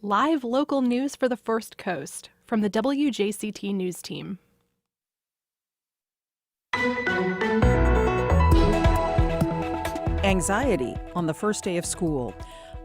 Live local news for the First Coast from the WJCT News Team. Anxiety on the first day of school.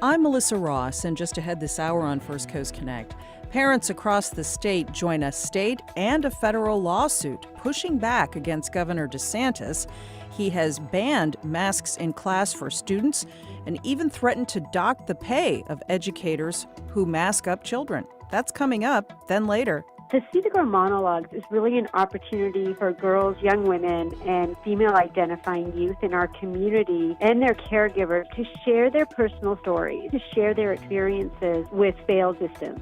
I'm Melissa Ross, and just ahead this hour on First Coast Connect, parents across the state join a state and a federal lawsuit pushing back against Governor DeSantis. He has banned masks in class for students and even threatened to dock the pay of educators who mask up children. That's coming up, then later. The See the Girl Monologues is really an opportunity for girls, young women, and female-identifying youth in our community and their caregivers to share their personal stories, to share their experiences with failed systems.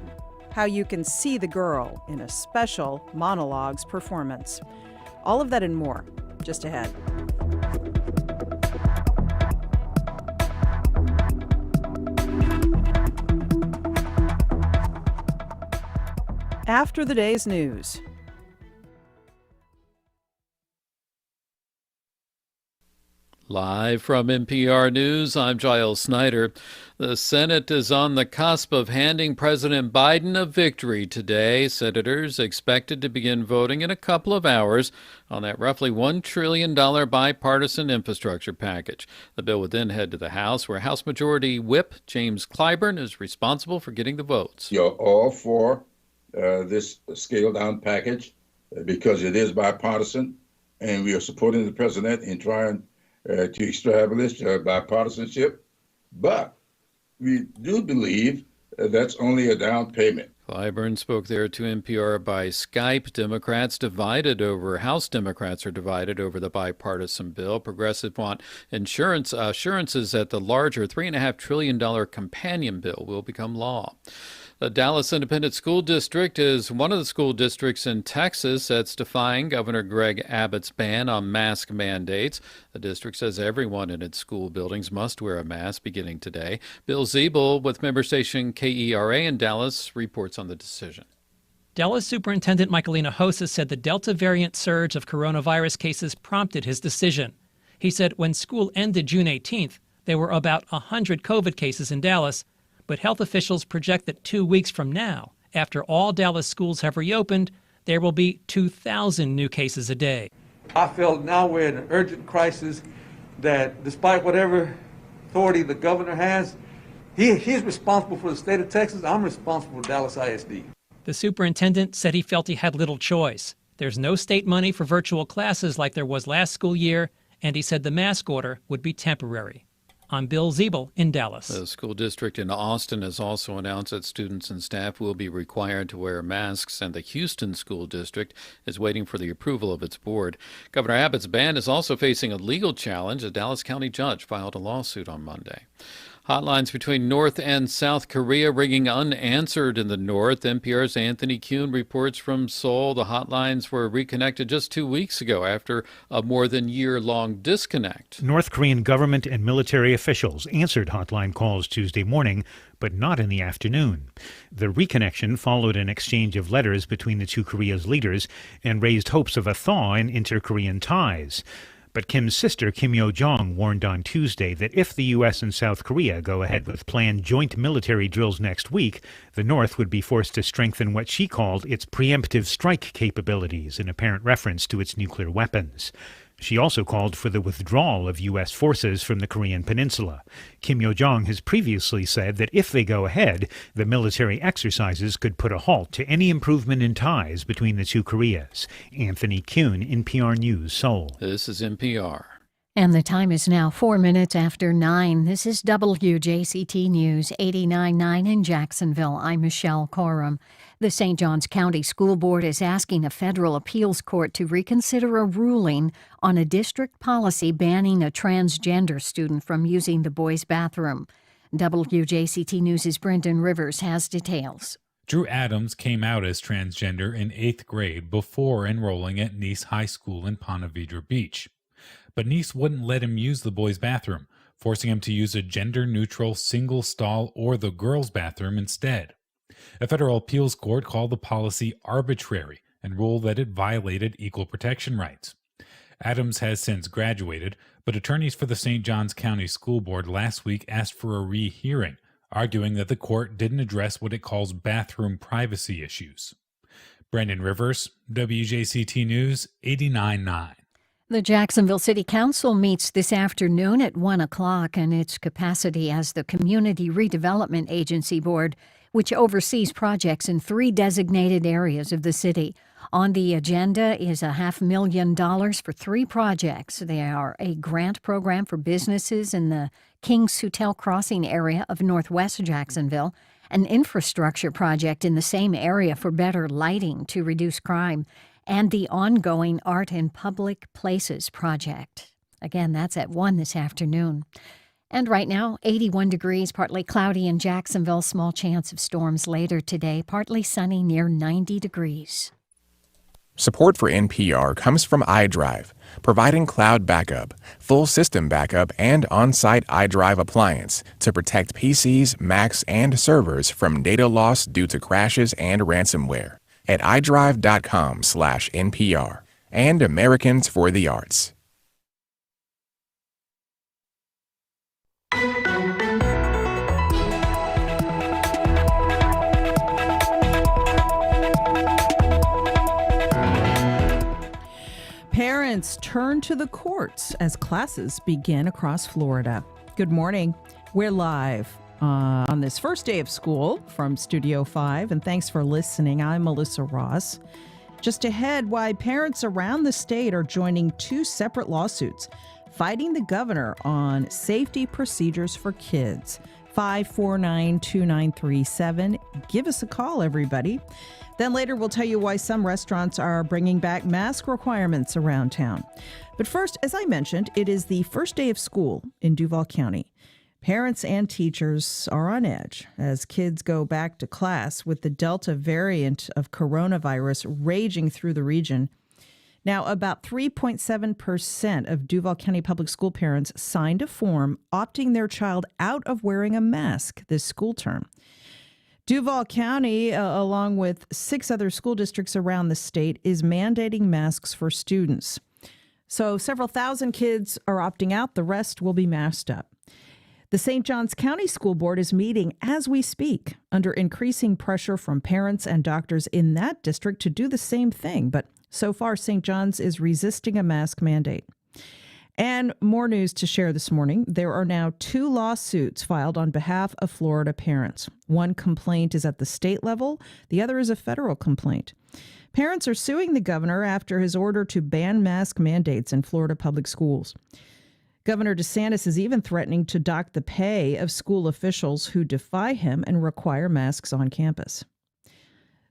How you can see the girl in a special Monologues performance. All of that and more, just ahead. After the day's news. Live from NPR News, I'm Giles Snyder. The Senate is on the cusp of handing President Biden a victory today. Senators expected to begin voting in a couple of hours on that roughly $1 trillion bipartisan infrastructure package. The bill would then head to the House, where House Majority Whip James Clyburn is responsible for getting the votes. You're all for this scaled-down package because it is bipartisan, and we are supporting the president in trying to establish bipartisanship. But we do believe that's only a down payment. Clyburn spoke there to NPR by Skype. House Democrats are divided over the bipartisan bill. Progressives want assurances that the larger $3.5 trillion companion bill will become law. The Dallas Independent School District is one of the school districts in Texas that's defying Governor Greg Abbott's ban on mask mandates. The district says everyone in its school buildings must wear a mask beginning today. Bill Ziebel with member station KERA in Dallas reports on the decision. Dallas Superintendent Michaelina Hosa said the Delta variant surge of coronavirus cases prompted his decision. He said when school ended June 18th, there were about 100 COVID cases in Dallas, but health officials project that 2 weeks from now, after all Dallas schools have reopened, there will be 2,000 new cases a day. I feel now we're in an urgent crisis that despite whatever authority the governor has, he's responsible for the state of Texas. I'm responsible for Dallas ISD. The superintendent said he felt he had little choice. There's no state money for virtual classes like there was last school year, and he said the mask order would be temporary. I'm Bill Ziebel in Dallas. The school district in Austin has also announced that students and staff will be required to wear masks, and the Houston School District is waiting for the approval of its board. Governor Abbott's ban is also facing a legal challenge. A Dallas County judge filed a lawsuit on Monday. Hotlines between North and South Korea ringing unanswered in the north. NPR's Anthony Kuhn reports from Seoul. The hotlines were reconnected just 2 weeks ago after a more than year-long disconnect. North Korean government and military officials answered hotline calls Tuesday morning, but not in the afternoon. The reconnection followed an exchange of letters between the two Koreas' leaders and raised hopes of a thaw in inter-Korean ties. But Kim's sister, Kim Yo-jong, warned on Tuesday that if the U.S. and South Korea go ahead with planned joint military drills next week, the North would be forced to strengthen what she called its preemptive strike capabilities, in apparent reference to its nuclear weapons. She also called for the withdrawal of U.S. forces from the Korean peninsula. Kim Yo-jong has previously said that if they go ahead, the military exercises could put a halt to any improvement in ties between the two Koreas. Anthony Kuhn, NPR News, Seoul. This is NPR. And the time is now 4 minutes after 9. This is WJCT News 89.9 in Jacksonville. I'm Michelle Corum. The St. Johns County School Board is asking a federal appeals court to reconsider a ruling on a district policy banning a transgender student from using the boys' bathroom. WJCT News' Brendan Rivers has details. Drew Adams came out as transgender in 8th grade before enrolling at Nice High School in Ponte Vedra Beach. But Nice wouldn't let him use the boys' bathroom, forcing him to use a gender-neutral single stall or the girls' bathroom instead. A federal appeals court called the policy arbitrary and ruled that it violated equal protection rights. Adams has since graduated, but attorneys for the St. Johns County School Board last week asked for a rehearing, arguing that the court didn't address what it calls bathroom privacy issues. Brendan Rivers, WJCT News, 89.9. The Jacksonville City Council meets this afternoon at 1 o'clock in its capacity as the Community Redevelopment Agency Board, which oversees projects in 3 designated areas of the city. On the agenda is $500,000 for 3 projects. They are a grant program for businesses in the Kings Hotel Crossing area of northwest Jacksonville, an infrastructure project in the same area for better lighting to reduce crime, and the ongoing Art in Public Places project. Again, that's at 1 this afternoon. And right now, 81 degrees, partly cloudy in Jacksonville, small chance of storms later today, partly sunny near 90 degrees. Support for NPR comes from iDrive, providing cloud backup, full system backup, and on-site iDrive appliance to protect PCs, Macs, and servers from data loss due to crashes and ransomware at iDrive.com/NPR. And Americans for the Arts. Parents turn to the courts as classes begin across Florida. Good morning. We're live on this first day of school from Studio 5, and thanks for listening. I'm Melissa Ross. Just ahead, why parents around the state are joining 2 separate lawsuits, fighting the governor on safety procedures for kids. 549-2937. Give us a call, everybody. Then later we'll tell you why some restaurants are bringing back mask requirements around town. But first, as I mentioned, it is the first day of school in Duval County. Parents and teachers are on edge as kids go back to class with the Delta variant of coronavirus raging through the region. Now, about 3.7% of Duval County public school parents signed a form opting their child out of wearing a mask this school term. Duval County, along with 6 other school districts around the state, is mandating masks for students. So several thousand kids are opting out. The rest will be masked up. The St. Johns County School Board is meeting as we speak under increasing pressure from parents and doctors in that district to do the same thing. But so far, St. John's is resisting a mask mandate. And more news to share this morning. There are now 2 lawsuits filed on behalf of Florida parents. One complaint is at the state level. The other is a federal complaint. Parents are suing the governor after his order to ban mask mandates in Florida public schools. Governor DeSantis is even threatening to dock the pay of school officials who defy him and require masks on campus.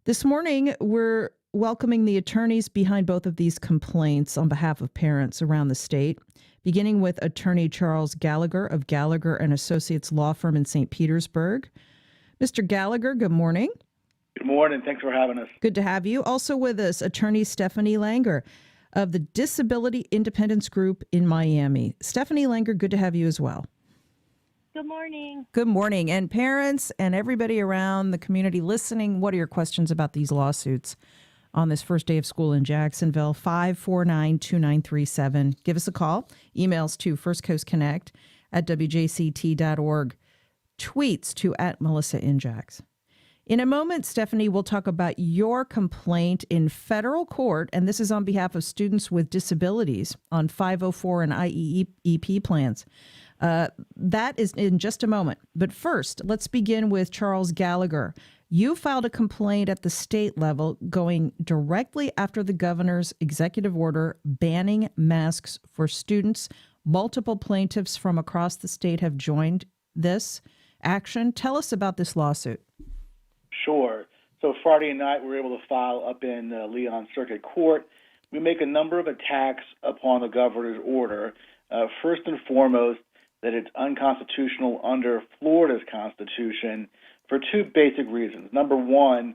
This morning, we're welcoming the attorneys behind both of these complaints on behalf of parents around the state, beginning with attorney Charles Gallagher of Gallagher and Associates law firm in St. Petersburg. Mr. Gallagher, good morning. Good morning. Thanks for having us. Good to have you. Also with us, attorney Stephanie Langer of the Disability Independence Group in Miami. Stephanie Langer, good to have you as well. Good morning. Good morning. And parents and everybody around the community listening, what are your questions about these lawsuits on this first day of school in Jacksonville? 549-2937. Give us a call. Emails to firstcoastconnect@wjct.org. Tweets to @MelissaInJax. In a moment, Stephanie, we'll talk about your complaint in federal court, and this is on behalf of students with disabilities on 504 and IEEP plans. That is in just a moment. But first, let's begin with Charles Gallagher. You filed a complaint at the state level going directly after the governor's executive order banning masks for students. Multiple plaintiffs from across the state have joined this action. Tell us about this lawsuit. Sure. So Friday night, we were able to file up in Leon Circuit Court. We make a number of attacks upon the governor's order. First and foremost, that it's unconstitutional under Florida's Constitution for 2 basic reasons. Number one,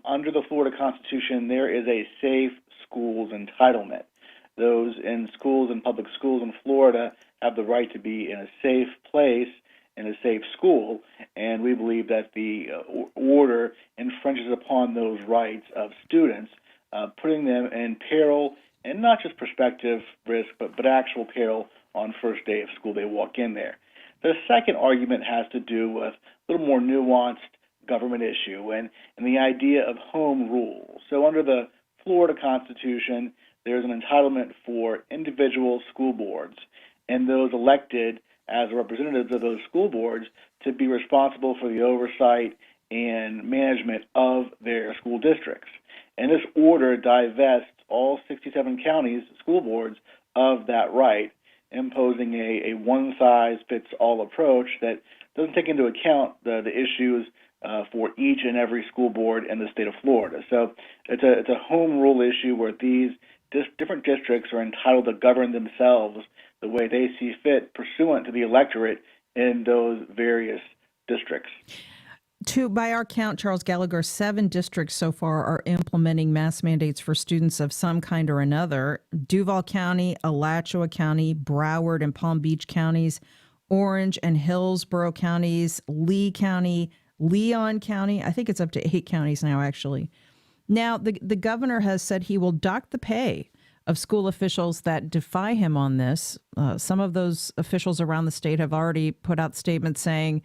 under the Florida Constitution, there is a safe schools entitlement. Those in schools and public schools in Florida have the right to be in a safe place, in a safe school, and we believe that the order infringes upon those rights of students, putting them in peril, and not just prospective risk, but actual peril on first day of school they walk in there. The second argument has to do with a little more nuanced government issue and the idea of home rule. So under the Florida Constitution, there's an entitlement for individual school boards and those elected as representatives of those school boards to be responsible for the oversight and management of their school districts. And this order divests all 67 counties' school boards of that right, imposing a one-size-fits-all approach that doesn't take into account the issues for each and every school board in the state of Florida. So it's a home rule issue where these different districts are entitled to govern themselves the way they see fit pursuant to the electorate in those various districts. By our count, Charles Gallagher, 7 districts so far are implementing mask mandates for students of some kind or another. Duval County, Alachua County, Broward and Palm Beach counties, Orange and Hillsborough counties, Lee County, Leon County. I think it's up to 8 counties now, actually. Now, the governor has said he will dock the pay of school officials that defy him on this. Some of those officials around the state have already put out statements saying,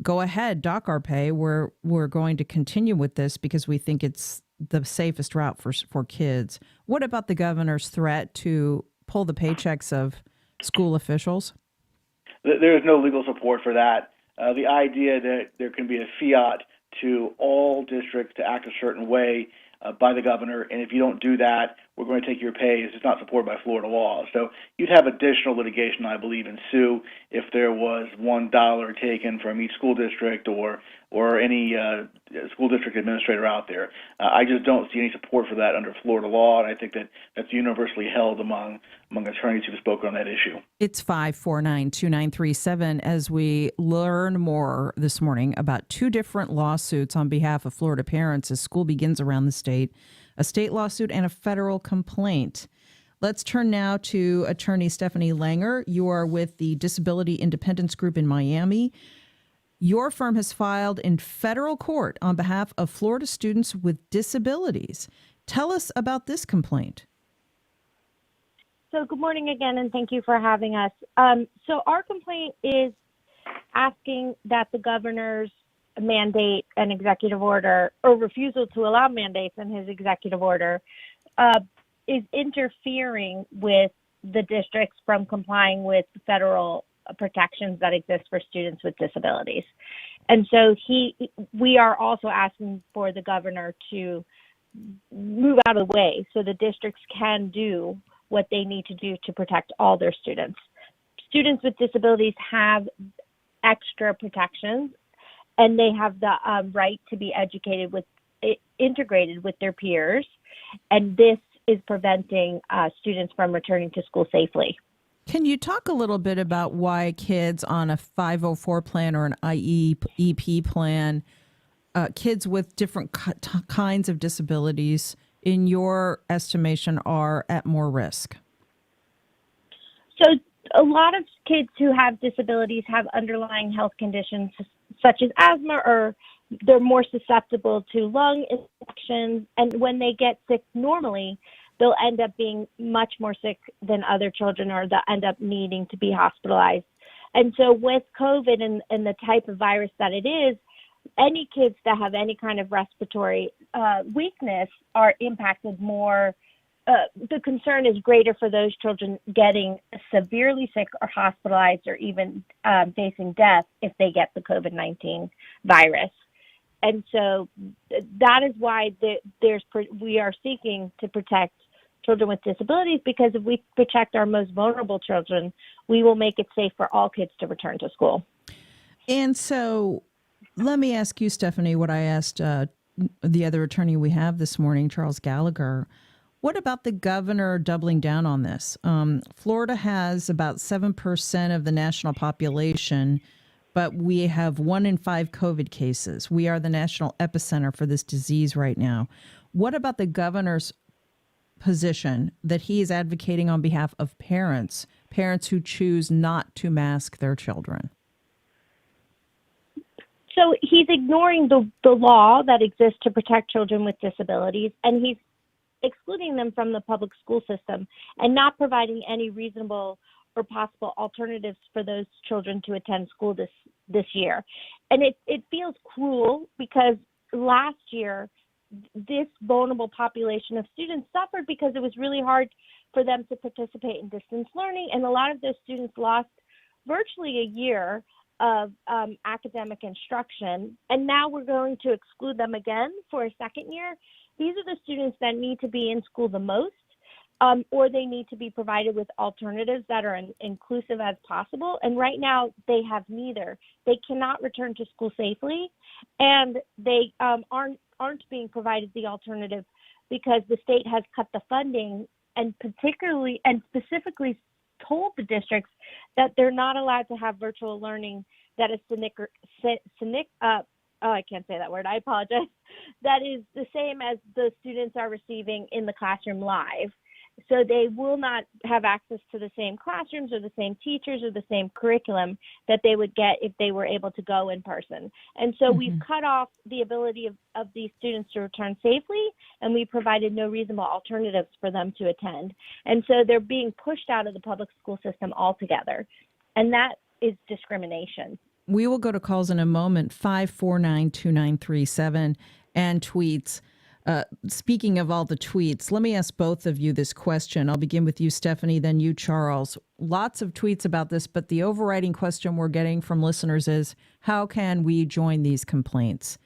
go ahead, dock our pay. We're going to continue with this because we think it's the safest route for kids. What about the governor's threat to pull the paychecks of school officials? There is no legal support for that. The idea that there can be a fiat to all districts to act a certain way by the governor, and if you don't do that, we're going to take your pay, is not supported by Florida law. So you'd have additional litigation, I believe, ensue if there was $1 taken from each school district or any school district administrator out there. I just don't see any support for that under Florida law, and I think that's universally held among attorneys who've spoken on that issue. It's 549-2937 as we learn more this morning about 2 different lawsuits on behalf of Florida parents as school begins around the state, a state lawsuit and a federal complaint. Let's turn now to attorney Stephanie Langer. You are with the Disability Independence Group in Miami. Your firm has filed in federal court on behalf of Florida students with disabilities. Tell us about this complaint. So good morning again, and thank you for having us. So our complaint is asking that the governor's mandate and executive order, or refusal to allow mandates in his executive order, is interfering with the districts from complying with federal protections that exist for students with disabilities. And so we are also asking for the governor to move out of the way so the districts can do what they need to do to protect all their students. Students with disabilities have extra protections, and they have the right to be integrated with their peers, and this is preventing students from returning to school safely. Can you talk a little bit about why kids on a 504 plan or an IEP plan, kids with different kinds of disabilities, in your estimation, are at more risk? So a lot of kids who have disabilities have underlying health conditions such as asthma, or they're more susceptible to lung infections. And when they get sick normally, they'll end up being much more sick than other children, or they'll end up needing to be hospitalized. And so with COVID and the type of virus that it is, any kids that have any kind of respiratory weakness are impacted more. The concern is greater for those children getting severely sick or hospitalized, or even facing death if they get the COVID-19 virus. And so that is why we are seeking to protect children with disabilities, because if we protect our most vulnerable children, we will make it safe for all kids to return to school. And so let me ask you, Stephanie, what I asked the other attorney we have this morning, Charles Gallagher. What about the governor doubling down on this? Florida has about 7% of the national population, but we have 1 in 5 COVID cases. We are the national epicenter for this disease right now. What about the governor's position that he is advocating on behalf of parents who choose not to mask their children? So he's ignoring the law that exists to protect children with disabilities, and he's excluding them from the public school system and not providing any reasonable or possible alternatives for those children to attend school this year. And it feels cruel because last year, this vulnerable population of students suffered because it was really hard for them to participate in distance learning. And a lot of those students lost virtually a year of academic instruction. And now we're going to exclude them again for a second year. These are the students that need to be in school the most, or they need to be provided with alternatives that are inclusive as possible. And right now they have neither. They cannot return to school safely, and they aren't being provided the alternative because the state has cut the funding and specifically told the districts that they're not allowed to have virtual learning that is I can't say that word. I apologize. That is the same as the students are receiving in the classroom live. So they will not have access to the same classrooms or the same teachers or the same curriculum that they would get if they were able to go in person. And so we've cut off the ability of these students to return safely, and we provided no reasonable alternatives for them to attend. And so they're being pushed out of the public school system altogether. And that is discrimination. We will go to calls in a moment, 549-2937, and tweets. Speaking of all the tweets, let me ask both of you this question. I'll begin with you, Stephanie, then you, Charles. Lots of tweets about this, but the overriding question we're getting from listeners is, how can we join these complaints?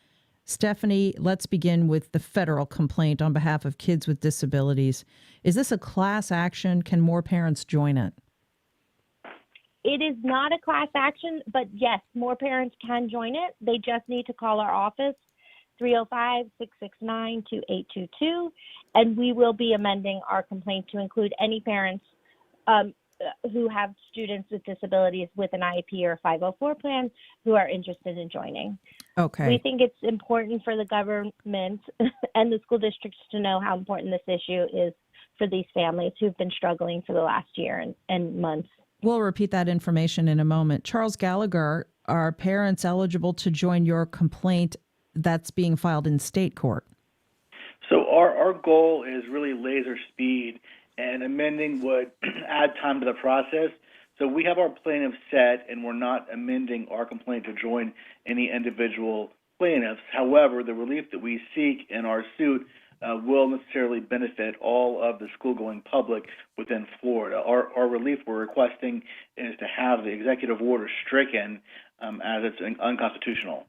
Stephanie, let's begin with the federal complaint on behalf of kids with disabilities. Is this a class action? Can more parents join it? It is not a class action, but yes, more parents can join it. They just need to call our office, 305-669-2822, and we will be amending our complaint to include any parents who have students with disabilities with an IEP or a 504 plan who are interested in joining. Okay. We think it's important for the government and the school districts to know how important this issue is for these families who've been struggling for the last year and months. We'll repeat that information in a moment. Charles Gallagher, are parents eligible to join your complaint that's being filed in state court? So our goal is really laser speed, and amending would add time to the process. So we have our plaintiffs set, and we're not amending our complaint to join any individual plaintiffs. However, the relief that we seek in our suit will necessarily benefit all of the school-going public within Florida. Our relief we're requesting is to have the executive order stricken as it's unconstitutional.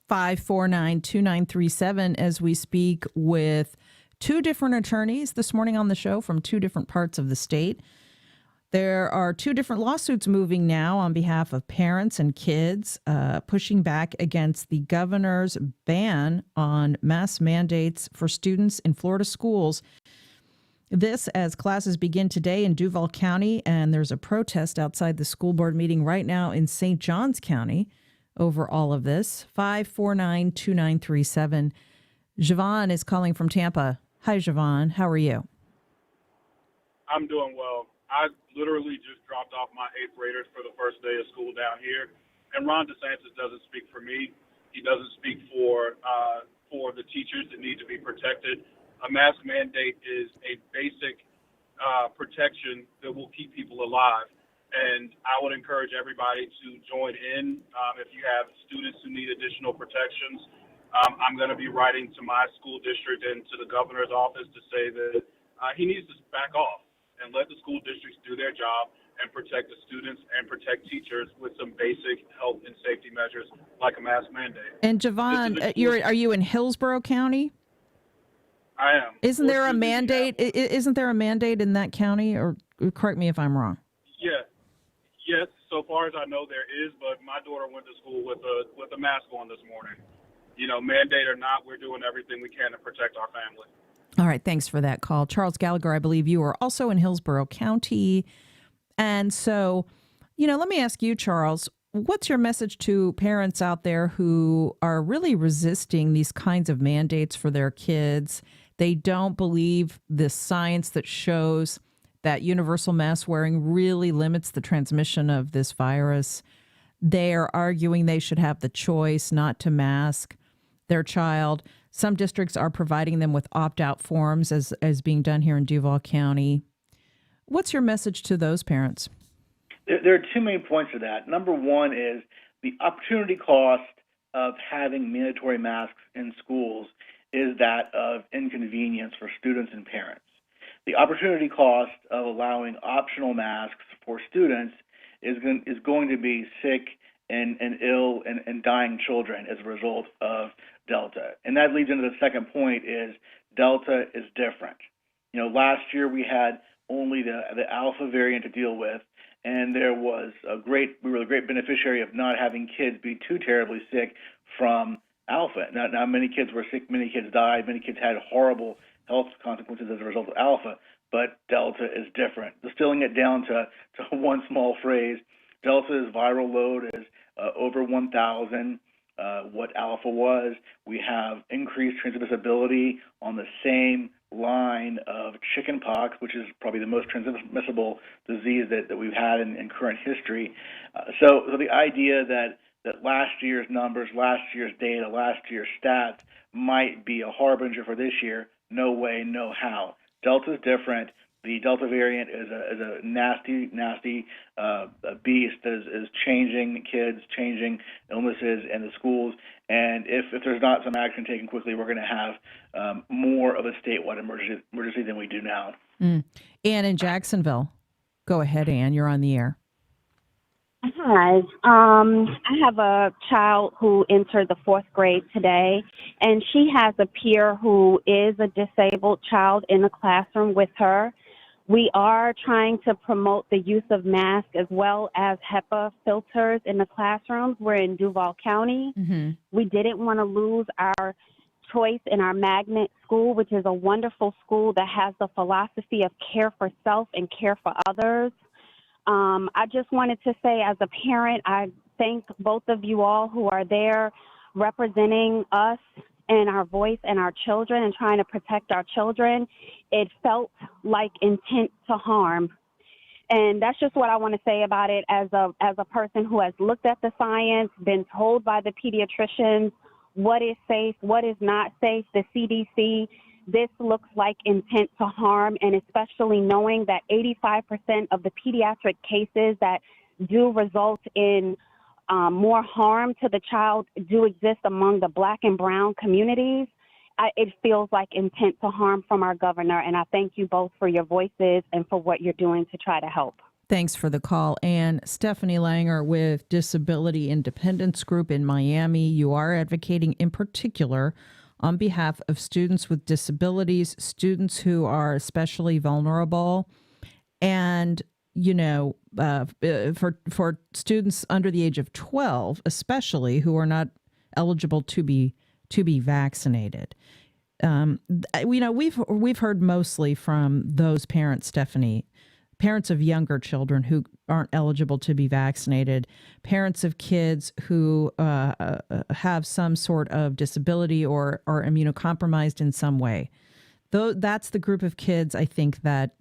549-2937 as we speak with two different attorneys this morning on the show from two different parts of the state. There are two different lawsuits moving now on behalf of parents and kids, pushing back against the governor's ban on mask mandates for students in Florida schools. This as classes begin today in Duval County, and there's a protest outside the school board meeting right now in St. Johns County over all of this. 549-2937. Javon is calling from Tampa. Hi, Javon. How are you? I'm doing well. I literally just dropped off my 8th graders for the first day of school down here. And Ron DeSantis doesn't speak for me. He doesn't speak for the teachers that need to be protected. A mask mandate is a basic protection that will keep people alive. And I would encourage everybody to join in. If you have students who need additional protections, I'm going to be writing to my school district and to the governor's office to say that he needs to back off and let the school districts do their job and protect the students and protect teachers with some basic health and safety measures like a mask mandate. And Javon, are you in Hillsborough County? I am. Isn't there a mandate? Isn't there a mandate in that county? Or correct me if I'm wrong. Yeah. Yes, so far as I know there is, but my daughter went to school with a mask on this morning. You know, mandate or not, we're doing everything we can to protect our family. All right, thanks for that call. Charles Gallagher, I believe you are also in Hillsborough County. And so, let me ask you, Charles, what's your message to parents out there who are really resisting these kinds of mandates for their kids? They don't believe the science that shows that universal mask wearing really limits the transmission of this virus. They are arguing they should have the choice not to mask their child. Some districts are providing them with opt-out forms as being done here in Duval County. What's your message to those parents? There are two main points to that. Number one is the opportunity cost of having mandatory masks in schools is that of inconvenience for students and parents. The opportunity cost of allowing optional masks for students is going to be sick and ill and dying children as a result of Delta. And that leads into the second point is Delta is different. Last year we had only the Alpha variant to deal with, and we were a great beneficiary of not having kids be too terribly sick from Alpha. Now many kids were sick, many kids died, many kids had horrible health consequences as a result of Alpha, but Delta is different. Distilling it down to one small phrase, Delta's viral load is over 1,000. What Alpha was. We have increased transmissibility on the same line of chickenpox, which is probably the most transmissible disease that we've had in current history. So the idea that last year's numbers, last year's data, last year's stats might be a harbinger for this year, no way, no how. Delta's different. The Delta variant is a nasty beast that is changing kids, changing illnesses in the schools. And if there's not some action taken quickly, we're going to have more of a statewide emergency than we do now. Ann in Jacksonville. Go ahead, Ann. You're on the air. Hi. I have a child who entered the 4th grade today, and she has a peer who is a disabled child in the classroom with her. We are trying to promote the use of masks as well as HEPA filters in the classrooms. We're in Duval County. Mm-hmm. We didn't want to lose our choice in our magnet school, which is a wonderful school that has the philosophy of care for self and care for others. I just wanted to say, as a parent, I thank both of you all who are there representing us and our voice and our children and trying to protect our children. It felt like intent to harm. And that's just what I want to say about it as a person who has looked at the science, been told by the pediatricians what is safe, what is not safe, the CDC. This looks like intent to harm, and especially knowing that 85% of the pediatric cases that do result in more harm to the child do exist among the Black and brown communities. It feels like intent to harm from our governor, and I thank you both for your voices and for what you're doing to try to help. Thanks for the call. And Stephanie Langer with Disability Independence Group in Miami. You are advocating in particular on behalf of students with disabilities, students who are especially vulnerable, and for students under the age of 12, especially who are not eligible to be vaccinated. We've heard mostly from those parents, Stephanie, parents of younger children who aren't eligible to be vaccinated, parents of kids who have some sort of disability or are immunocompromised in some way. Though that's the group of kids I think that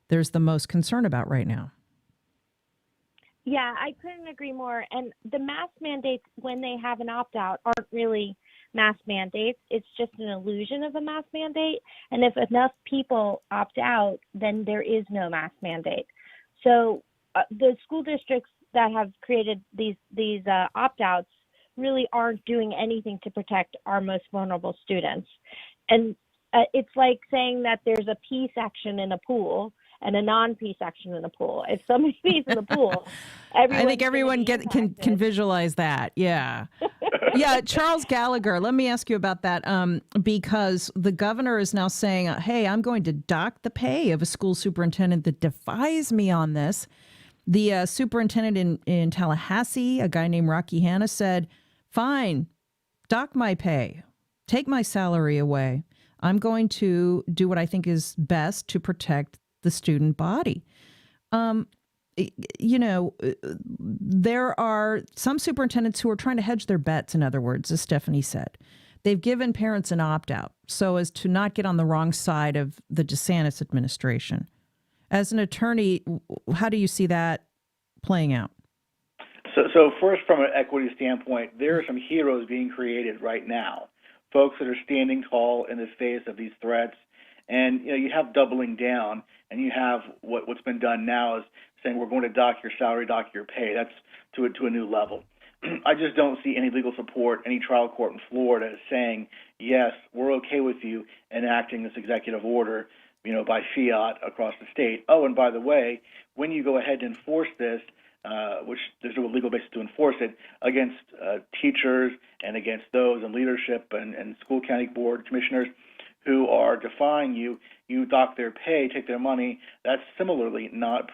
there's the most concern about right now. Yeah, I couldn't agree more. And the mask mandates, when they have an opt-out, aren't really mask mandates. It's just an illusion of a mask mandate. And if enough people opt out, then there is no mask mandate. So the school districts that have created these opt-outs really aren't doing anything to protect our most vulnerable students. And it's like saying that there's a pee section in a pool and a non-pee section in a pool. If somebody pees in the pool, I think everyone can visualize that. Yeah. Yeah, Charles Gallagher, let me ask you about that, because the governor is now saying, hey, I'm going to dock the pay of a school superintendent that defies me on this. The superintendent in Tallahassee, a guy named Rocky Hanna, said, fine, dock my pay, take my salary away. I'm going to do what I think is best to protect the student body. There are some superintendents who are trying to hedge their bets, in other words, as Stephanie said. They've given parents an opt-out so as to not get on the wrong side of the DeSantis administration. As an attorney, how do you see that playing out? So first, from an equity standpoint, there are some heroes being created right now, folks that are standing tall in the face of these threats. And you have doubling down, and you have what's been done now is saying we're going to dock your salary, dock your pay. That's to a new level. I just don't see any legal support, any trial court in Florida saying, yes, we're okay with you enacting this executive order, by fiat across the state. Oh, and by the way, when you go ahead and enforce this, which there's no legal basis to enforce it, against teachers and against those in leadership and school county board commissioners who are defying you, you dock their pay, take their money. That's similarly not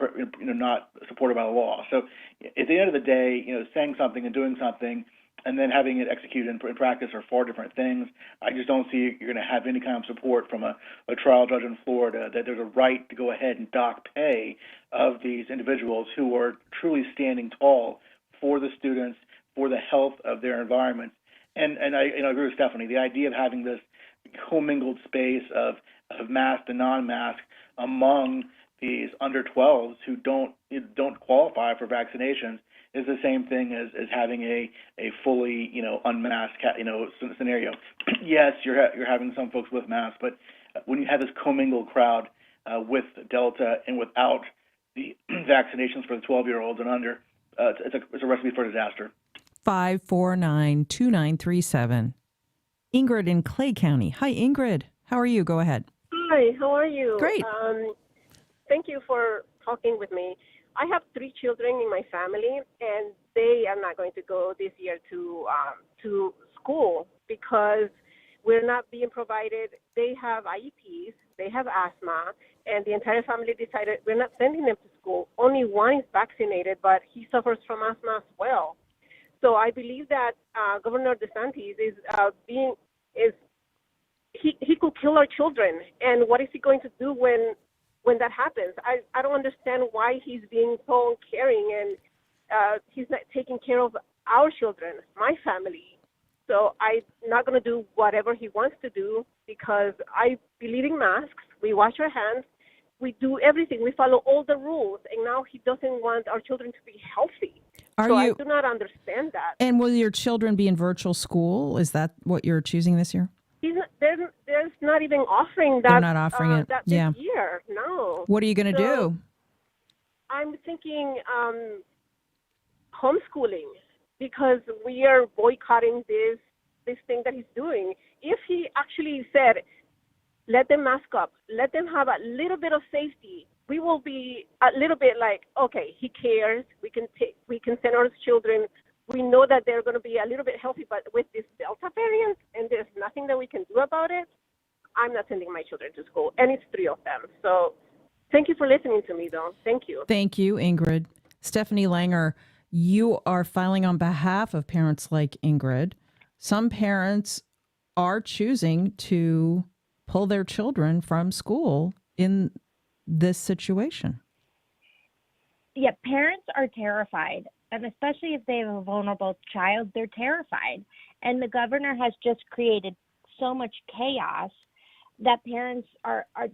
supported by the law. So at the end of the day, saying something and doing something and then having it executed in practice are far different things. I just don't see you're going to have any kind of support from a trial judge in Florida that there's a right to go ahead and dock pay of these individuals who are truly standing tall for the students, for the health of their environment. And I agree with Stephanie. The idea of having this commingled space of masked and non-masked among these under 12s who don't qualify for vaccinations is the same thing as having a fully unmasked scenario. Yes, you're having some folks with masks, but when you have this commingled crowd with Delta and without the vaccinations for the 12-year-olds and under, it's a recipe for disaster. 549-2937. Ingrid in Clay County. Hi, Ingrid. How are you? Go ahead. Hi, how are you? Great. Thank you for talking with me. I have 3 children in my family, and they are not going to go this year to school because we're not being provided. They have IEPs, they have asthma, and the entire family decided we're not sending them to school. Only one is vaccinated, but he suffers from asthma as well. So I believe that Governor DeSantis he could kill our children. And what is he going to do when that happens? I don't understand why he's being so uncaring and he's not taking care of our children, my family. So I'm not going to do whatever he wants to do because I believe in masks. We wash our hands. We do everything. We follow all the rules. And now he doesn't want our children to be healthy. I do not understand that. And will your children be in virtual school? Is that what you're choosing this year? There's not even offering that. They're not offering it. That Yeah. this year. No. What are you going to do? I'm thinking homeschooling because we are boycotting this thing that he's doing. If he actually said, let them mask up, let them have a little bit of safety, we will be a little bit like, okay, he cares. We can send our children. We know that they're going to be a little bit healthy, but with this Delta variant, and there's nothing that we can do about it, I'm not sending my children to school, and it's 3 of them. So thank you for listening to me, though. Thank you. Thank you, Ingrid. Stephanie Langer, you are filing on behalf of parents like Ingrid. Some parents are choosing to pull their children from school in this situation. Yeah, parents are terrified. And especially if they have a vulnerable child, they're terrified. And the governor has just created so much chaos that parents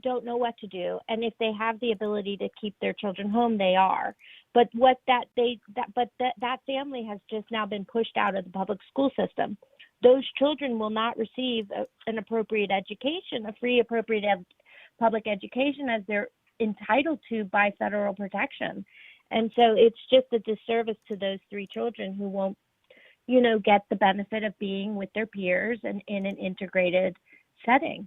don't know what to do. And if they have the ability to keep their children home, they are. But that family has just now been pushed out of the public school system. Those children will not receive an appropriate education, a free appropriate public education as they're entitled to by federal protection. And so it's just a disservice to those 3 children who won't, get the benefit of being with their peers and in an integrated setting.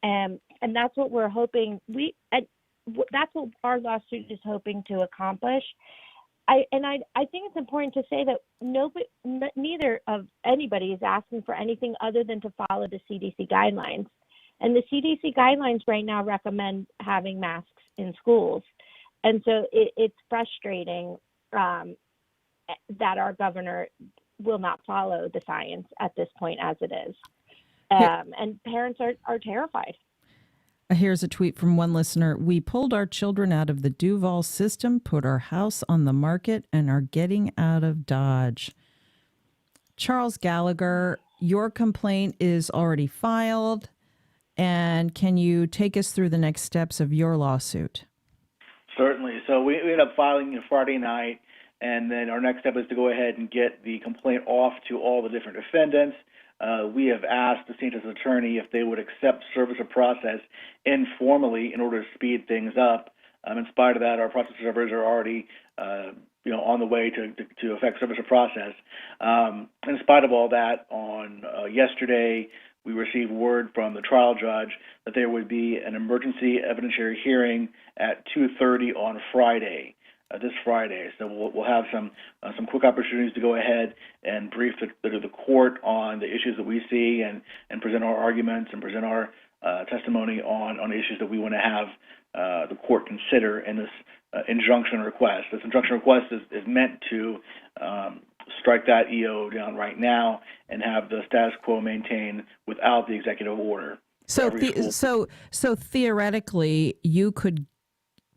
And that's what we're hoping. That's what our lawsuit is hoping to accomplish. I think it's important to say that neither of anybody is asking for anything other than to follow the CDC guidelines. And the CDC guidelines right now recommend having masks in schools. And so it's frustrating that our governor will not follow the science at this point as it is. And parents are terrified. Here's a tweet from one listener. We pulled our children out of the Duval system, put our house on the market, and are getting out of Dodge. Charles Gallagher, your complaint is already filed. And can you take us through the next steps of your lawsuit? Certainly. So we ended up filing Friday night, and then our next step is to go ahead and get the complaint off to all the different defendants. We have asked DeSantis' attorney if they would accept service of process informally in order to speed things up. In spite of that, our process servers are already on the way to effect service of process. In spite of all that, on yesterday, we received word from the trial judge that there would be an emergency evidentiary hearing at 2:30 on Friday, this Friday. So we'll have some quick opportunities to go ahead and brief the court on the issues that we see and present our arguments and present our testimony on issues that we want to have the court consider in this injunction request. This injunction request is meant to strike that EO down right now and have the status quo maintained without the executive order. So theoretically, you could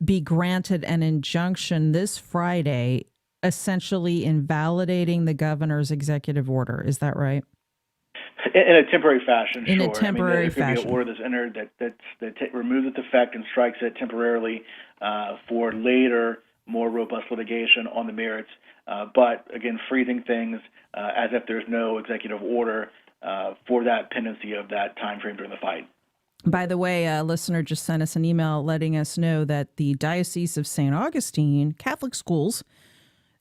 be granted an injunction this Friday, essentially invalidating the governor's executive order. Is that right? In a temporary fashion, in sure. a temporary there could fashion. be an order that's entered that removes its effect and strikes it temporarily for later, more robust litigation on the merits. But again, freezing things as if there's no executive order for that pendency of that time frame during the fight. By the way, a listener just sent us an email letting us know that the Diocese of St. Augustine Catholic schools,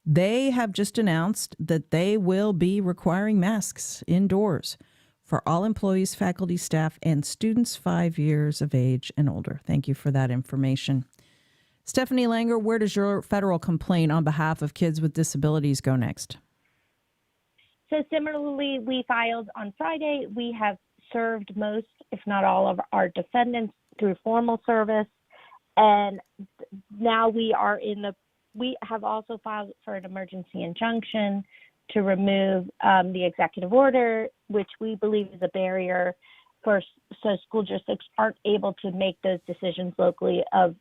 they have just announced that they will be requiring masks indoors for all employees, faculty, staff, and students 5 years of age and older. Thank you for that information. Stephanie Langer, where does your federal complaint on behalf of kids with disabilities go next? So similarly, we filed on Friday. We have served most, if not all, of our defendants through formal service. And now we have also filed for an emergency injunction to remove the executive order, which we believe is a barrier so school districts aren't able to make those decisions locally of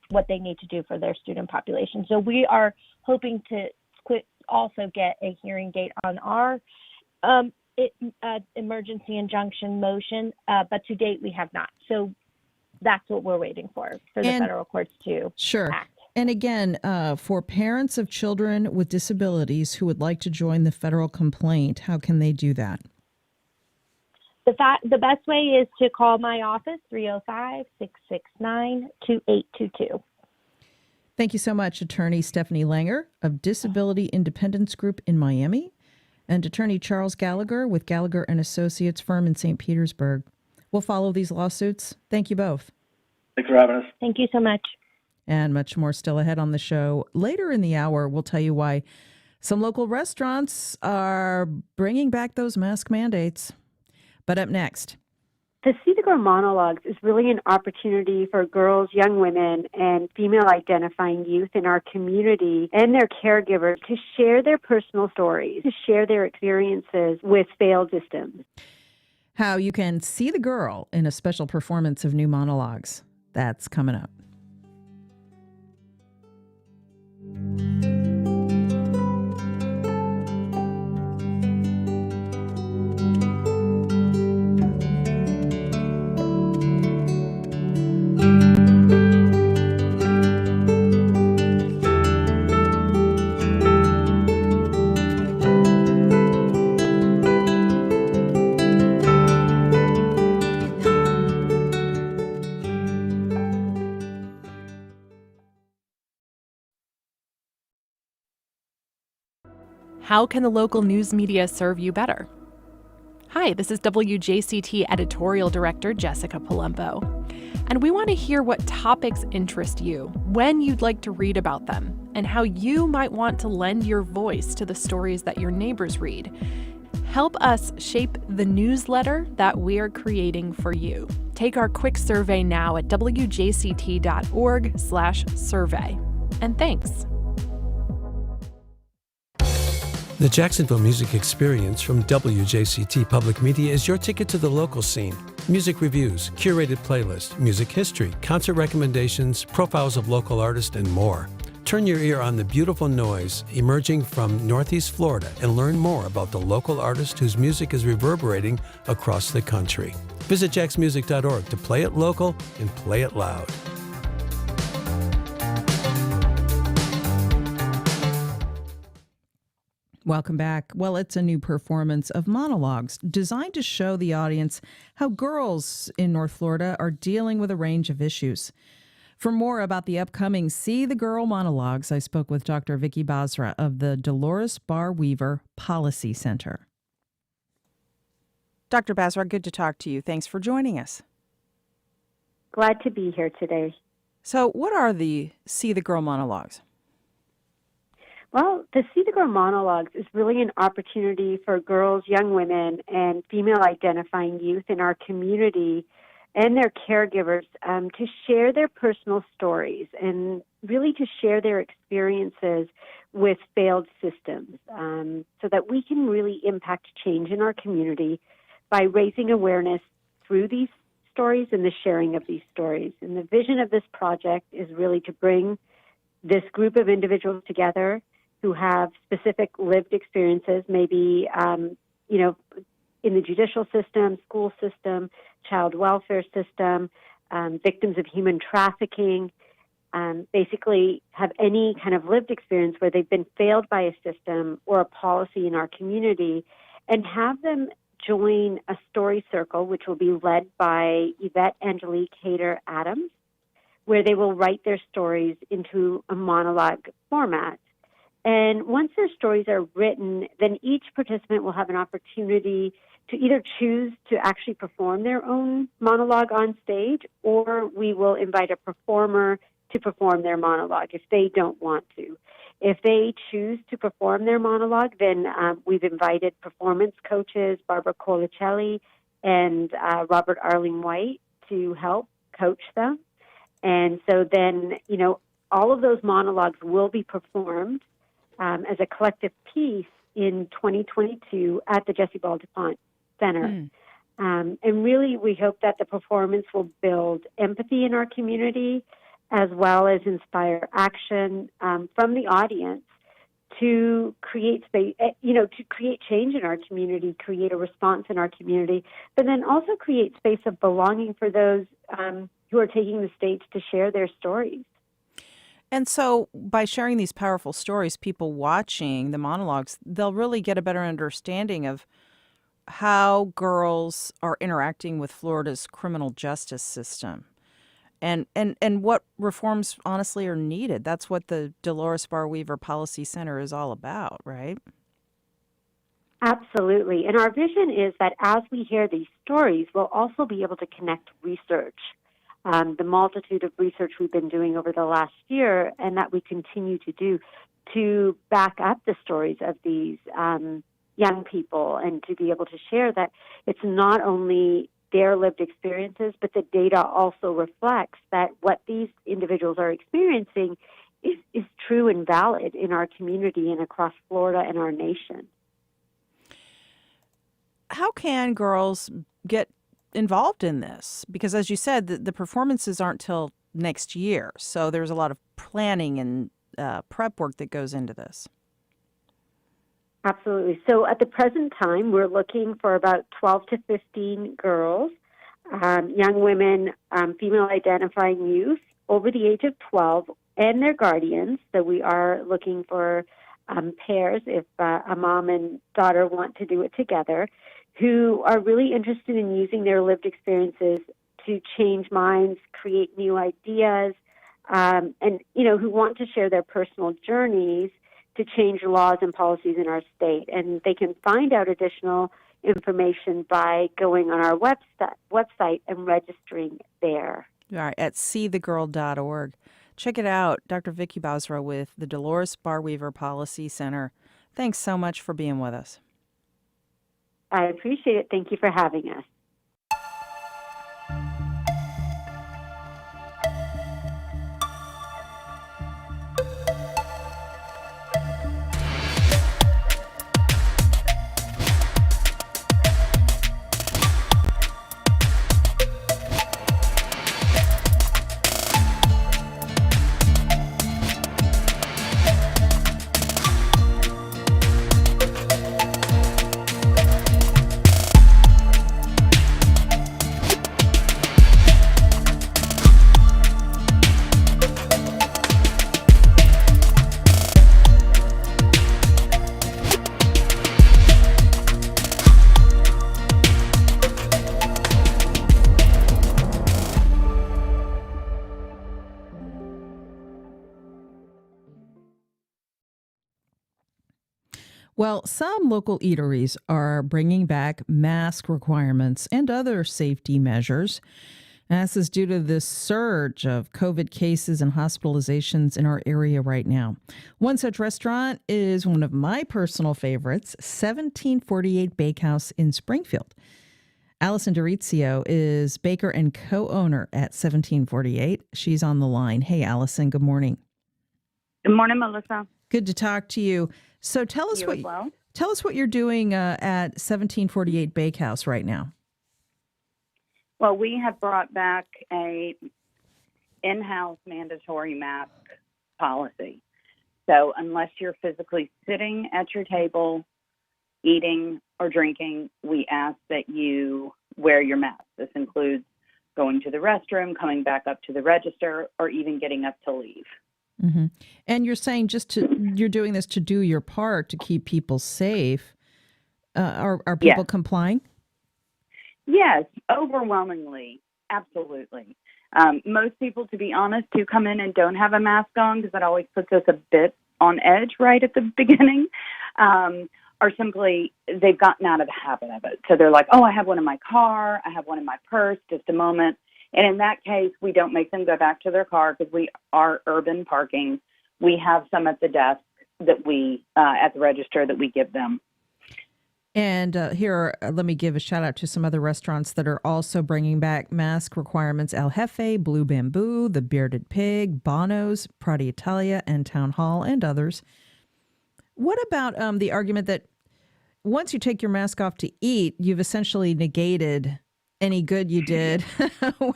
what they need to do for their student population. So we are hoping to also get a hearing date on our emergency injunction motion, but to date we have not. So that's what we're waiting for the federal courts to act. And again, for parents of children with disabilities who would like to join the federal complaint, how can they do that? The best way is to call my office, 305-669-2822. Thank you so much, Attorney Stephanie Langer of Disability Independence Group in Miami and Attorney Charles Gallagher with Gallagher & Associates firm in St. Petersburg. We'll follow these lawsuits. Thank you both. Thanks for having us. Thank you so much. And much more still ahead on the show. Later in the hour, we'll tell you why some local restaurants are bringing back those mask mandates. But up next. The See the Girl Monologues is really an opportunity for girls, young women, and female-identifying youth in our community and their caregivers to share their personal stories, to share their experiences with failed systems. How you can see the girl in a special performance of new monologues. That's coming up. How can the local news media serve you better? Hi, this is WJCT Editorial Director Jessica Palumbo, and we want to hear what topics interest you, when you'd like to read about them, and how you might want to lend your voice to the stories that your neighbors read. Help us shape the newsletter that we are creating for you. Take our quick survey now at wjct.org/survey. And thanks. The Jacksonville Music Experience from WJCT Public Media is your ticket to the local scene. Music reviews, curated playlists, music history, concert recommendations, profiles of local artists, and more. Turn your ear on the beautiful noise emerging from Northeast Florida and learn more about the local artist whose music is reverberating across the country. Visit jaxmusic.org to play it local and play it loud. Welcome back. Well, it's a new performance of monologues designed to show the audience how girls in North Florida are dealing with a range of issues. For more about the upcoming See the Girl monologues, I spoke with Dr. Vicky Basra of the Dolores Barr Weaver Policy Center. Dr. Basra, good to talk to you. Thanks for joining us. Glad to be here today. So what are the See the Girl monologues? Well, the See the Girl monologues is really an opportunity for girls, young women, and female-identifying youth in our community and their caregivers to share their personal stories and really to share their experiences with failed systems so that we can really impact change in our community by raising awareness through these stories and the sharing of these stories. And the vision of this project is really to bring this group of individuals together who have specific lived experiences, maybe, in the judicial system, school system, child welfare system, victims of human trafficking, basically have any kind of lived experience where they've been failed by a system or a policy in our community, and have them join a story circle, which will be led by Yvette Angelique Hayter Adams, where they will write their stories into a monologue format. And once their stories are written, then each participant will have an opportunity to either choose to actually perform their own monologue on stage, or we will invite a performer to perform their monologue if they don't want to. If they choose to perform their monologue, then we've invited performance coaches, Barbara Colicelli and Robert Arling White, to help coach them. And so then, all of those monologues will be performed as a collective piece in 2022 at the Jessie Ball DuPont Center. And really, we hope that the performance will build empathy in our community, as well as inspire action from the audience to create space, to create change in our community, create a response in our community, but then also create space of belonging for those who are taking the stage to share their stories. And so by sharing these powerful stories, people watching the monologues, they'll really get a better understanding of how girls are interacting with Florida's criminal justice system and what reforms honestly are needed. That's what the Dolores Barr Weaver Policy Center is all about, right? Absolutely. And our vision is that as we hear these stories, we'll also be able to connect research, the multitude of research we've been doing over the last year and that we continue to do to back up the stories of these young people, and to be able to share that it's not only their lived experiences, but the data also reflects that what these individuals are experiencing is true and valid in our community and across Florida and our nation. How can girls get involved in this? Because as you said, the performances aren't till next year, so there's a lot of planning and prep work that goes into this. Absolutely. So at the present time, we're looking for about 12 to 15 girls, young women, female-identifying youth over the age of 12, and their guardians. So we are looking for pairs, if a mom and daughter want to do it together, who are really interested in using their lived experiences to change minds, create new ideas, and who want to share their personal journeys to change laws and policies in our state. And they can find out additional information by going on our website and registering there. All right, at seethegirl.org. Check it out. Dr. Vicky Basra with the Dolores Barr Weaver Policy Center. Thanks so much for being with us. I appreciate it. Thank you for having us. Well, some local eateries are bringing back mask requirements and other safety measures. And this is due to this surge of COVID cases and hospitalizations in our area right now. One such restaurant is one of my personal favorites, 1748 Bakehouse in Springfield. Allison Dorizio is baker and co-owner at 1748. She's on the line. Hey, Allison, good morning. Good morning, Melissa. Good to talk to you. So tell us tell us what you're doing at 1748 Bakehouse right now. Well, we have brought back a in-house mandatory mask policy. So unless you're physically sitting at your table, eating or drinking, we ask that you wear your mask. This includes going to the restroom, coming back up to the register, or even getting up to leave. Mm-hmm. And you're saying you're doing this to do your part to keep people safe. Are people complying? Yes, overwhelmingly, absolutely. Most people, to be honest, who come in and don't have a mask on, because that always puts us a bit on edge right at the beginning, are simply, they've gotten out of the habit of it. So they're like, oh, I have one in my car, I have one in my purse, just a moment. And in that case, we don't make them go back to their car because we are urban parking. We have some at the desk that we, at the register, that we give them. And let me give a shout out to some other restaurants that are also bringing back mask requirements. El Jefe, Blue Bamboo, The Bearded Pig, Bono's, Prati Italia, and Town Hall, and others. What about the argument that once you take your mask off to eat, you've essentially negated any good you did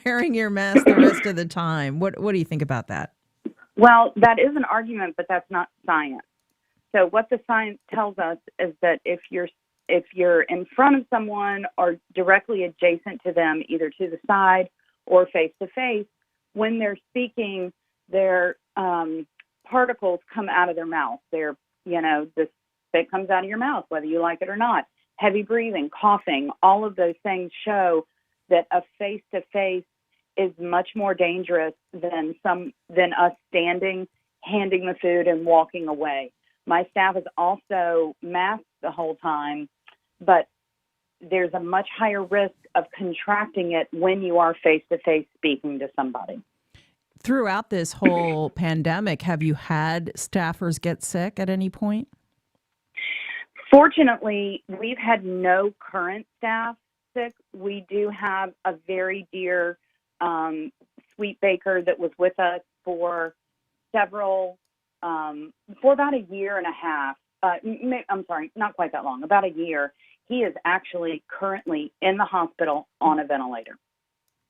wearing your mask the rest of the time? What do you think about that? Well, that is an argument, but that's not science. So what the science tells us is that if you're in front of someone or directly adjacent to them, either to the side or face to face, when they're speaking, their particles come out of their mouth. The spit comes out of your mouth, whether you like it or not. Heavy breathing, coughing, all of those things show that a face to face is much more dangerous than us standing, handing the food, and walking away. My staff is also masked the whole time, but there's a much higher risk of contracting it when you are face-to-face speaking to somebody. Throughout this whole pandemic, have you had staffers get sick at any point? Fortunately, we've had no current staff sick. We do have a very dear sweet baker that was with us for about a year and a half. I'm sorry, not quite that long, about a year. He is actually currently in the hospital on a ventilator.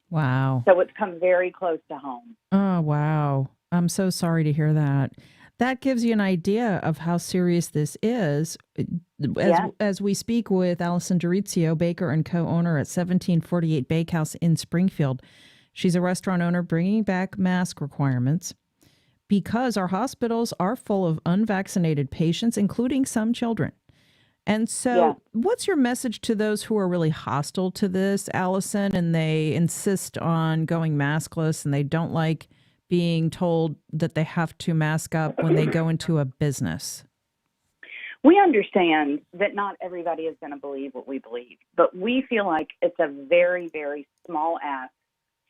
Wow. So it's come very close to home. Oh, wow. I'm so sorry to hear that. That gives you an idea of how serious this is. As we speak with Allison Dorizio, baker and co-owner at 1748 Bakehouse in Springfield. She's a restaurant owner bringing back mask requirements because our hospitals are full of unvaccinated patients, including some children. And so what's your message to those who are really hostile to this, Allison, and they insist on going maskless and they don't like being told that they have to mask up when they go into a business? We understand that not everybody is going to believe what we believe, but we feel like it's a very, very small ask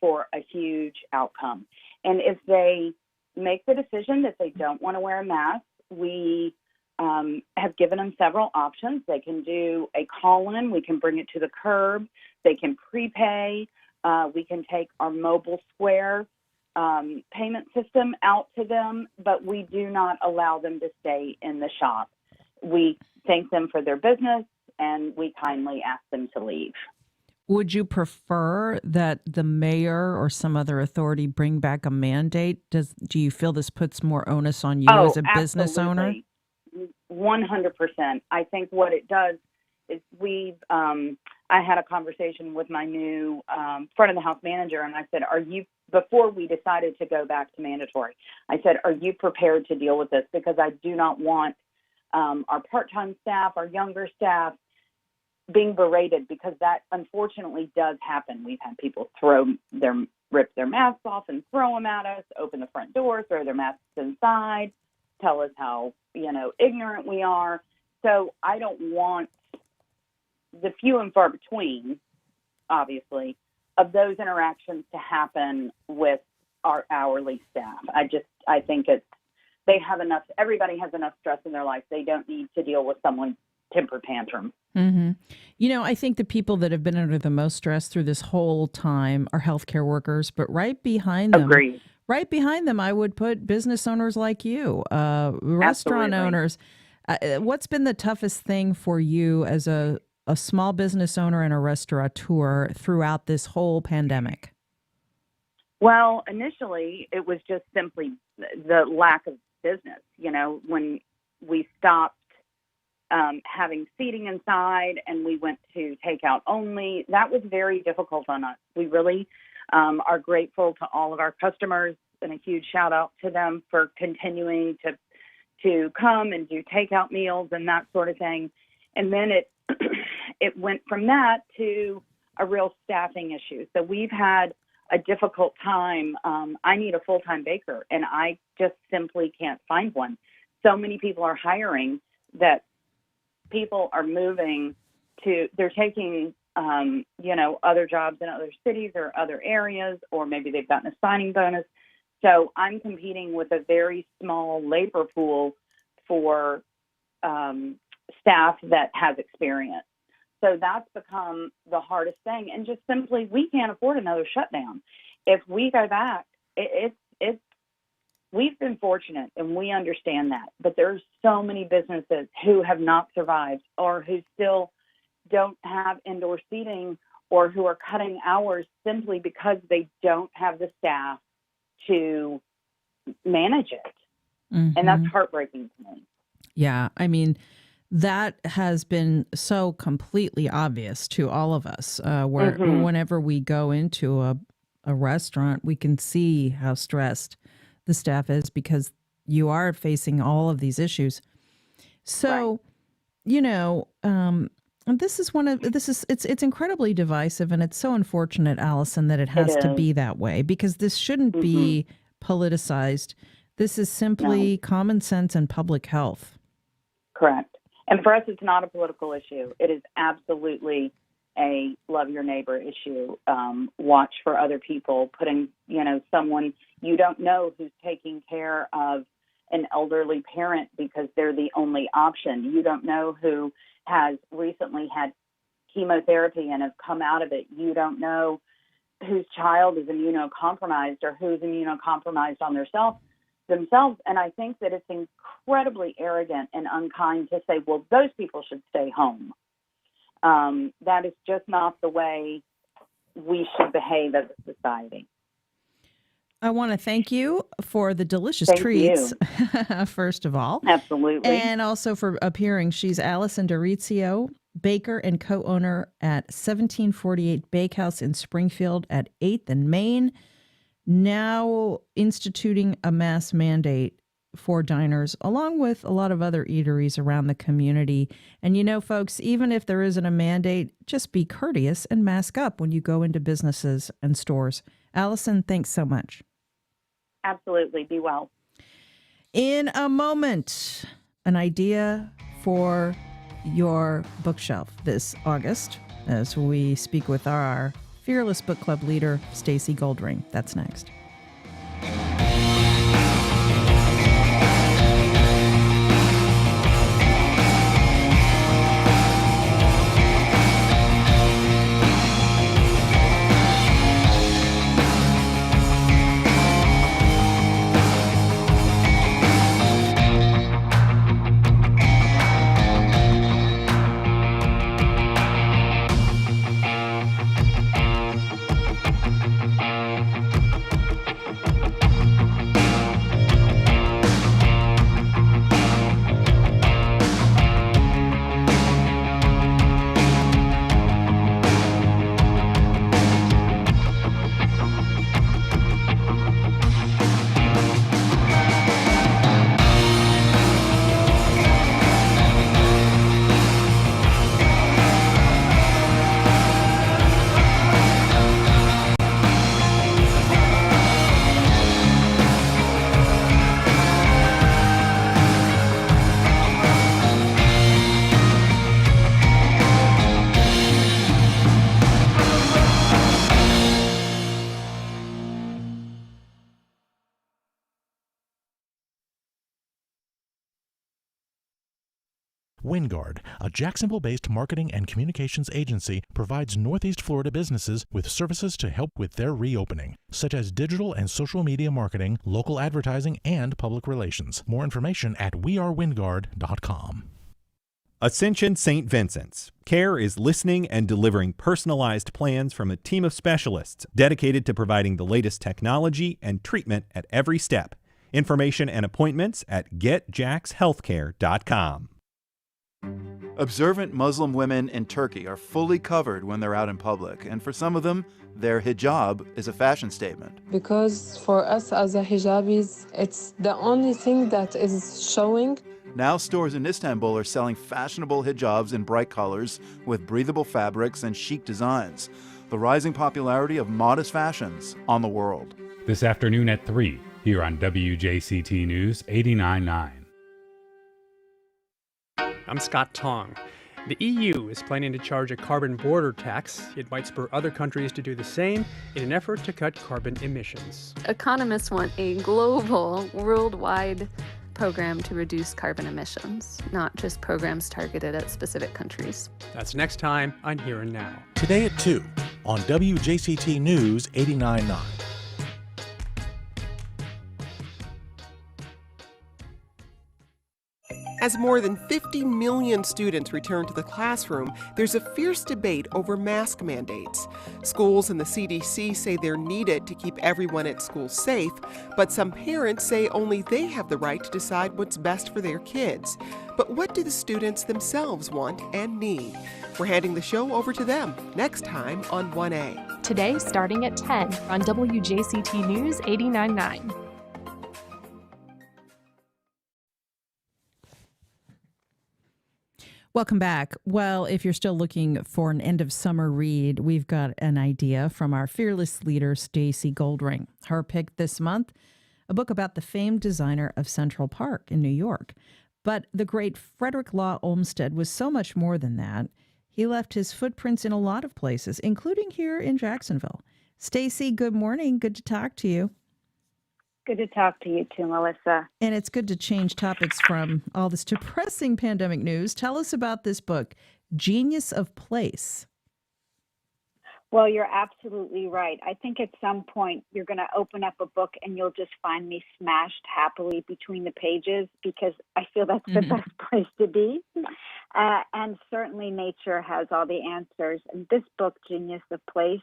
for a huge outcome. And if they make the decision that they don't want to wear a mask, we have given them several options. They can do a call-in. We can bring it to the curb. They can prepay. We can take our mobile Square payment system out to them, but we do not allow them to stay in the shop. We thank them for their business, and we kindly ask them to leave. Would you prefer that the mayor or some other authority bring back a mandate? Do you feel this puts more onus on you as a business owner? 100%. I think what it does is I had a conversation with my new front of the house manager, and I said, before we decided to go back to mandatory, I said, are you prepared to deal with this? Because I do not want our part-time staff, our younger staff, being berated, because that unfortunately does happen. We've had people rip their masks off and throw them at us, open the front door, throw their masks inside, tell us how, ignorant we are. So I don't want the few and far between, obviously, of those interactions to happen with our hourly staff. I think they have enough, everybody has enough stress in their life. They don't need to deal with someone's temper tantrum. Mm-hmm. You know, I think the people that have been under the most stress through this whole time are healthcare workers, but right behind them, Agreed. Right behind them, I would put business owners like you, restaurant owners. What's been the toughest thing for you as a small business owner and a restaurateur throughout this whole pandemic? Well, initially, it was just simply the lack of business. You know, when we stopped having seating inside and we went to takeout only, that was very difficult on us. We really are grateful to all of our customers, and a huge shout out to them for continuing to come and do takeout meals and that sort of thing. And then it went from that to a real staffing issue. So we've had a difficult time. I need a full-time baker, and I just simply can't find one. So many people are hiring that people are moving to, they're taking, other jobs in other cities or other areas, or maybe they've gotten a signing bonus. So I'm competing with a very small labor pool for staff that has experience. So that's become the hardest thing. And just simply, we can't afford another shutdown. If we go back, we've been fortunate and we understand that. But there's so many businesses who have not survived or who still don't have indoor seating or who are cutting hours simply because they don't have the staff to manage it. Mm-hmm. And that's heartbreaking to me. Yeah. I mean, that has been so completely obvious to all of us. Whenever we go into a restaurant, we can see how stressed the staff is because you are facing all of these issues. So, it's incredibly divisive, and it's so unfortunate, Allison, that it has to be that way, because this shouldn't be politicized. This is simply common sense and public health. Correct. And for us, it's not a political issue. It is absolutely a love your neighbor issue. Watch for other people, putting, someone you don't know who's taking care of an elderly parent because they're the only option. You don't know who has recently had chemotherapy and have come out of it. You don't know whose child is immunocompromised or who's immunocompromised on themselves. And I think that it's incredibly arrogant and unkind to say, well, those people should stay home. That is just not the way we should behave as a society. I want to thank you for the delicious treats, first of all. Absolutely. And also for appearing. She's Allison Dorizio, baker and co-owner at 1748 Bakehouse in Springfield at 8th and Main, now instituting a mask mandate for diners, along with a lot of other eateries around the community. And folks, even if there isn't a mandate, just be courteous and mask up when you go into businesses and stores. Allison, thanks so much. Absolutely. Be well. In a moment, an idea for your bookshelf this August as we speak with our Fearless Book Club leader, Stacy Goldring. That's next. WinGuard, a Jacksonville-based marketing and communications agency, provides Northeast Florida businesses with services to help with their reopening, such as digital and social media marketing, local advertising, and public relations. More information at wearewinguard.com. Ascension St. Vincent's. CARE is listening and delivering personalized plans from a team of specialists dedicated to providing the latest technology and treatment at every step. Information and appointments at getjaxhealthcare.com. Observant Muslim women in Turkey are fully covered when they're out in public, and for some of them, their hijab is a fashion statement. Because for us as a hijabis, it's the only thing that is showing. Now stores in Istanbul are selling fashionable hijabs in bright colors with breathable fabrics and chic designs. The rising popularity of modest fashions on the world. This afternoon at 3, here on WJCT News 89.9. I'm Scott Tong. The EU is planning to charge a carbon border tax. It might spur other countries to do the same in an effort to cut carbon emissions. Economists want a global, worldwide program to reduce carbon emissions, not just programs targeted at specific countries. That's next time on Here and Now. Today at 2 on WJCT News 89.9. As more than 50 million students return to the classroom, there's a fierce debate over mask mandates. Schools and the CDC say they're needed to keep everyone at school safe, but some parents say only they have the right to decide what's best for their kids. But what do the students themselves want and need? We're handing the show over to them next time on 1A. Today, starting at 10 on WJCT News 89.9. Welcome back. Well, if you're still looking for an end of summer read, we've got an idea from our fearless leader, Stacy Goldring. Her pick this month, a book about the famed designer of Central Park in New York. But the great Frederick Law Olmsted was so much more than that. He left his footprints in a lot of places, including here in Jacksonville. Stacy, good morning. Good to talk to you. Good to talk to you too, Melissa. And it's good to change topics from all this depressing pandemic news. Tell us about this book, Genius of Place. Well, you're absolutely right. I think at some point you're going to open up a book and you'll just find me smashed happily between the pages, because I feel that's the best place to be. And certainly nature has all the answers. And this book, Genius of Place,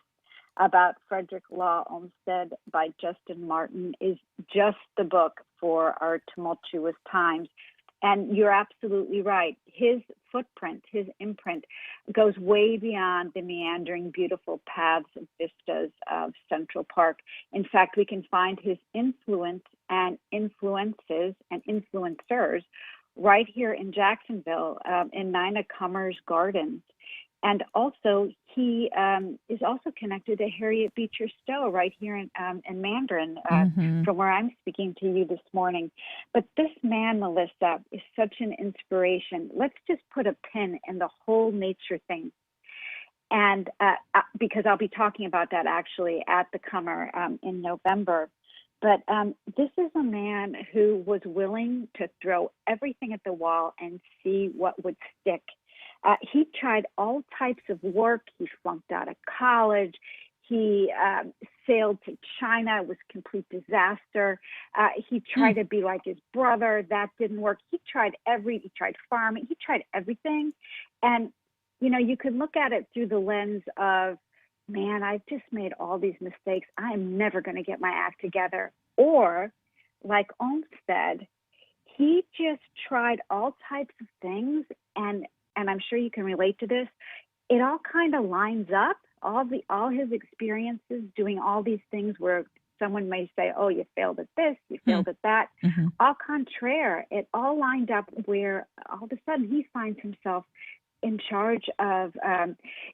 about Frederick Law Olmsted by Justin Martin, is just the book for our tumultuous times. And you're absolutely right. His footprint, his imprint, goes way beyond the meandering, beautiful paths and vistas of Central Park. In fact, we can find his influence and influences and influencers right here in Jacksonville, in Nina Cummer's Gardens. And also, he is also connected to Harriet Beecher Stowe right here in Mandarin, from where I'm speaking to you this morning. But this man, Melissa, is such an inspiration. Let's just put a pin in the whole nature thing. And because I'll be talking about that actually at the Cummer in November. But this is a man who was willing to throw everything at the wall and see what would stick. He tried all types of work. He flunked out of college. He sailed to China. It was a complete disaster. He tried to be like his brother. That didn't work. He tried farming. He tried everything. And, you know, you could look at it through the lens of, man, I've just made all these mistakes. I am never going to get my act together. Or, like Olmsted, he just tried all types of things, and I'm sure you can relate to this. It all kind of lines up. All his experiences doing all these things where someone may say, "Oh, you failed at this, you failed at that." Au contraire, it all lined up where all of a sudden he finds himself in charge of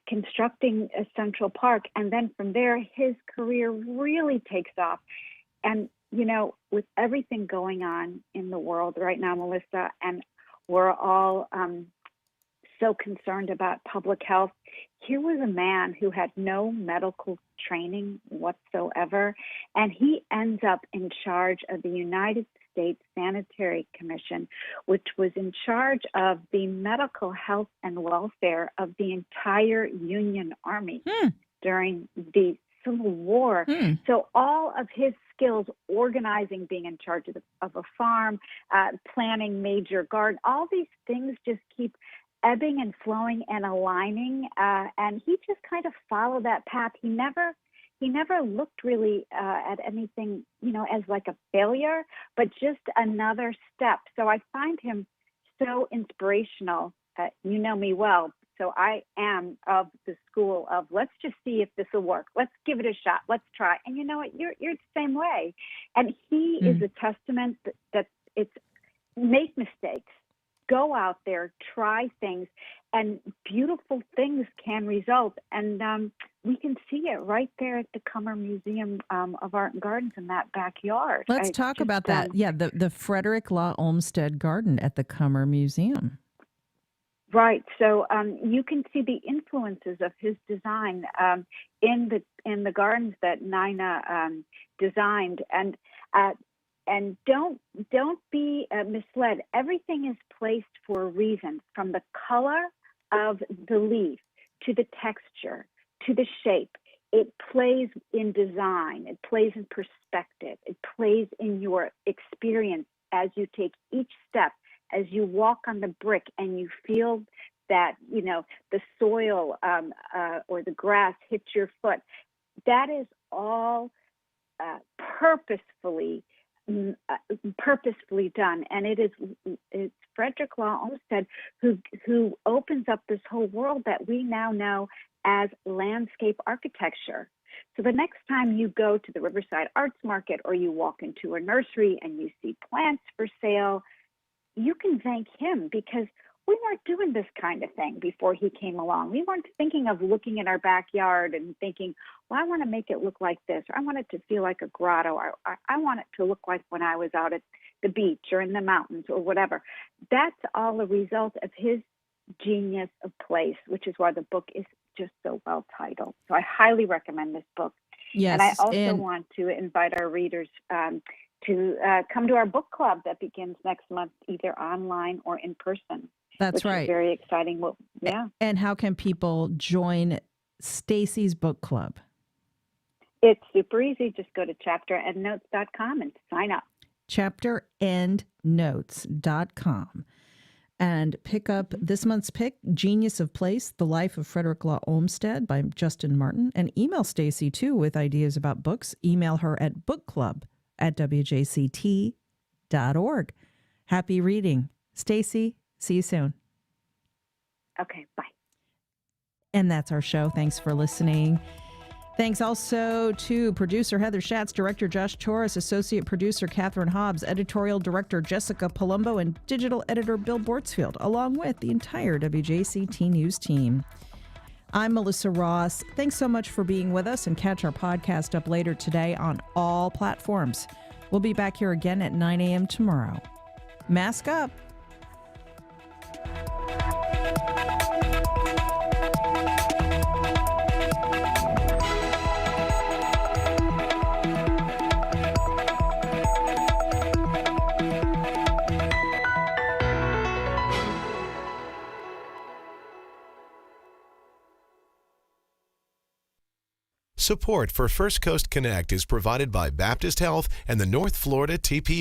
constructing a Central Park, and then from there his career really takes off. And you know, with everything going on in the world right now, Melissa, and we're all so concerned about public health. Here was a man who had no medical training whatsoever, and he ends up in charge of the United State Sanitary Commission, which was in charge of the medical health and welfare of the entire Union Army during the Civil War. So all of his skills, organizing, being in charge of a farm, planning major garden, all these things just keep ebbing and flowing and aligning. And he just kind of followed that path. He never looked really at anything, as like a failure, but just another step. So I find him so inspirational. You know me well. So I am of the school of, let's just see if this will work. Let's give it a shot. Let's try. And you know what? You're the same way. And he is a testament that it's make mistakes, go out there, try things, and beautiful things can result. And we can see it right there at the Cummer Museum of Art and Gardens in that backyard. Let's talk about that. The Frederick Law Olmsted Garden at the Cummer Museum. Right. So you can see the influences of his design in the gardens that Nina designed, and don't be misled. Everything is placed for a reason, from the color of the leaf to the texture to the shape. It plays in design. It plays in perspective. It plays in your experience as you take each step. As you walk on the brick and you feel that, the soil or the grass hits your foot, that is all purposefully done. And it's Frederick Law Olmsted who opens up this whole world that we now know as landscape architecture. So the next time you go to the Riverside Arts Market or you walk into a nursery and you see plants for sale, you can thank him, because we weren't doing this kind of thing before he came along. We weren't thinking of looking in our backyard and thinking, well, I want to make it look like this, or I want it to feel like a grotto, or I want it to look like when I was out at the beach or in the mountains or whatever. That's all a result of his genius of place, which is why the book is just so well titled. So I highly recommend this book. Yes, and I also want to invite our readers to come to our book club that begins next month, either online or in person. That's which right. Is very exciting. Well, yeah. And how can people join Stacy's book club? It's super easy. Just go to chapterendnotes.com and sign up. Chapterendnotes.com. And pick up this month's pick, Genius of Place, The Life of Frederick Law Olmsted by Justin Martin. And email Stacy, too, with ideas about books. Email her at bookclub@wjct.org. Happy reading. Stacy, see you soon. Okay, bye. And that's our show. Thanks for listening. Thanks also to producer Heather Schatz, director Josh Torres, associate producer Catherine Hobbs, editorial director Jessica Palumbo, and digital editor Bill Bortsfield, along with the entire WJCT News team. I'm Melissa Ross. Thanks so much for being with us, and catch our podcast up later today on all platforms. We'll be back here again at 9 a.m. tomorrow. Mask up. Support for First Coast Connect is provided by Baptist Health and the North Florida TPA.